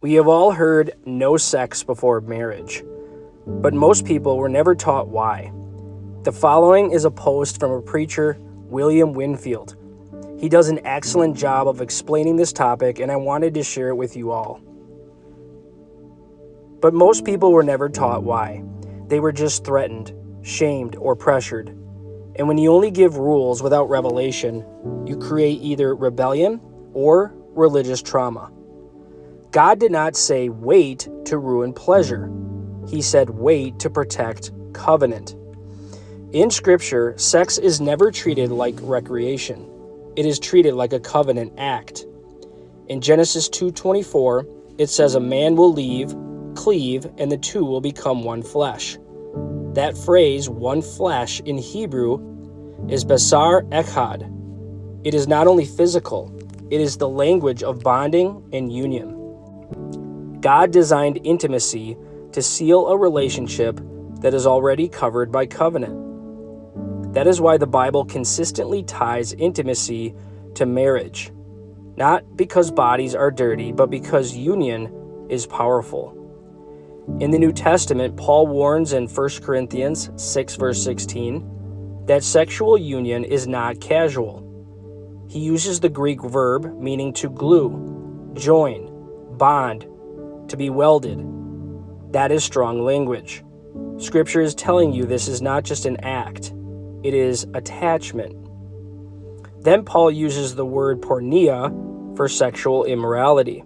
We have all heard no sex before marriage, but most people were never taught why. The following is a post from a preacher, William Winfield. He does an excellent job of explaining this topic, and I wanted to share it with you all. But most people were never taught why. They were just threatened, shamed, or pressured. And when you only give rules without revelation, you create either rebellion or religious trauma. God did not say wait to ruin pleasure. He said wait to protect covenant. In Scripture, sex is never treated like recreation. It is treated like a covenant act. In Genesis 2:24, it says a man will cleave, and the two will become one flesh. That phrase, one flesh, in Hebrew is basar echad. It is not only physical, it is the language of bonding and union. God designed intimacy to seal a relationship that is already covered by covenant. That is why the Bible consistently ties intimacy to marriage, not because bodies are dirty, but because union is powerful. In the New Testament, Paul warns in 1 Corinthians 6 verse 16 that sexual union is not casual. He uses the Greek verb meaning to glue, join, bond, to be welded. That is strong language. Scripture is telling you this is not just an act, it is attachment. Then Paul uses the word porneia for sexual immorality.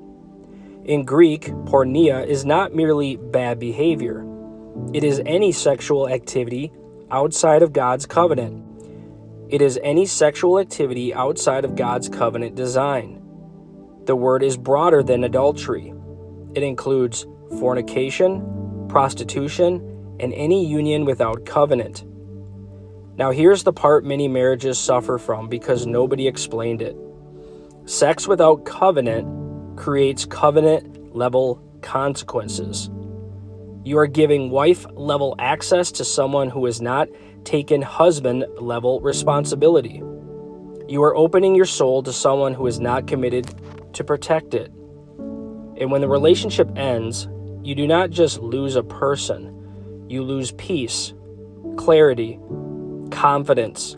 In Greek, porneia is not merely bad behavior. It is any sexual activity outside of God's covenant. It is any sexual activity outside of God's covenant design. The word is broader than adultery. It includes fornication, prostitution, and any union without covenant. Now here's the part many marriages suffer from because nobody explained it. Sex without covenant creates covenant-level consequences. You are giving wife-level access to someone who has not taken husband-level responsibility. You are opening your soul to someone who is not committed to protect it. And when the relationship ends, you do not just lose a person, you lose peace, clarity, confidence,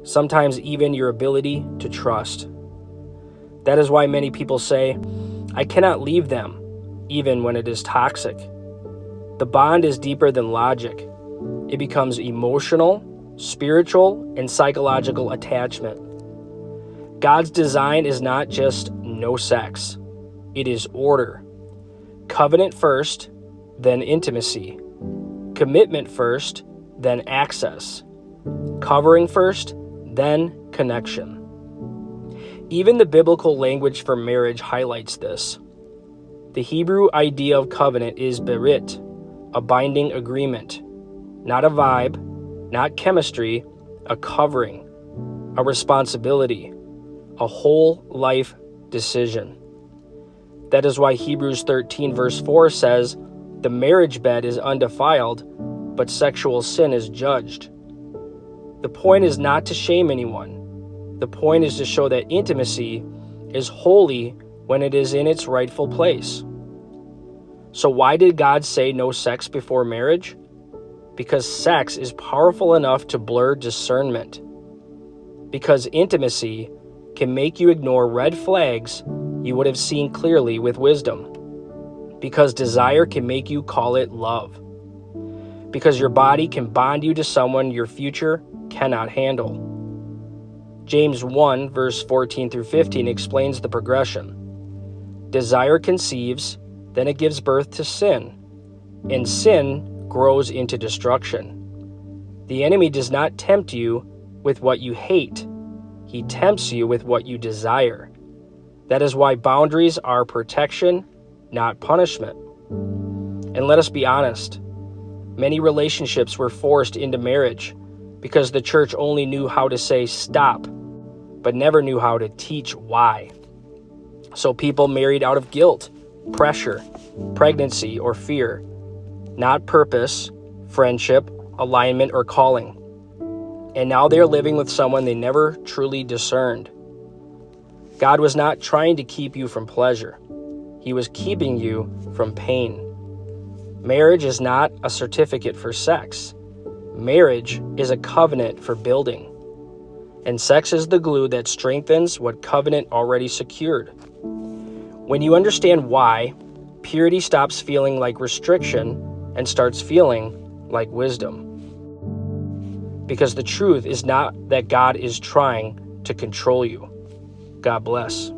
sometimes even your ability to trust. That is why many people say, I cannot leave them, even when it is toxic. The bond is deeper than logic. It becomes emotional, spiritual, and psychological attachment. God's design is not just no sex. It is order. Covenant first, then intimacy. Commitment first, then access. Covering first, then connection. Even the biblical language for marriage highlights this. The Hebrew idea of covenant is berit, a binding agreement, not a vibe, not chemistry, a covering, a responsibility, a whole life decision. That is why Hebrews 13 verse 4 says, the marriage bed is undefiled, but sexual sin is judged. The point is not to shame anyone. The point is to show that intimacy is holy when it is in its rightful place. So why did God say no sex before marriage? Because sex is powerful enough to blur discernment. Because intimacy can make you ignore red flags you would have seen clearly with wisdom. Because desire can make you call it love. Because your body can bond you to someone your future cannot handle. James 1 verse 14 through 15 explains the progression. Desire conceives, then it gives birth to sin, and sin grows into destruction. The enemy does not tempt you with what you hate. He tempts you with what you desire. That is why boundaries are protection, not punishment. And let us be honest, many relationships were forced into marriage because the church only knew how to say stop, but never knew how to teach why. So people married out of guilt, pressure, pregnancy, or fear, not purpose, friendship, alignment, or calling. And now they are living with someone they never truly discerned. God was not trying to keep you from pleasure. He was keeping you from pain. Marriage is not a certificate for sex. Marriage is a covenant for building. And sex is the glue that strengthens what covenant already secured. When you understand why, purity stops feeling like restriction and starts feeling like wisdom. Because the truth is not that God is trying to control you. God bless.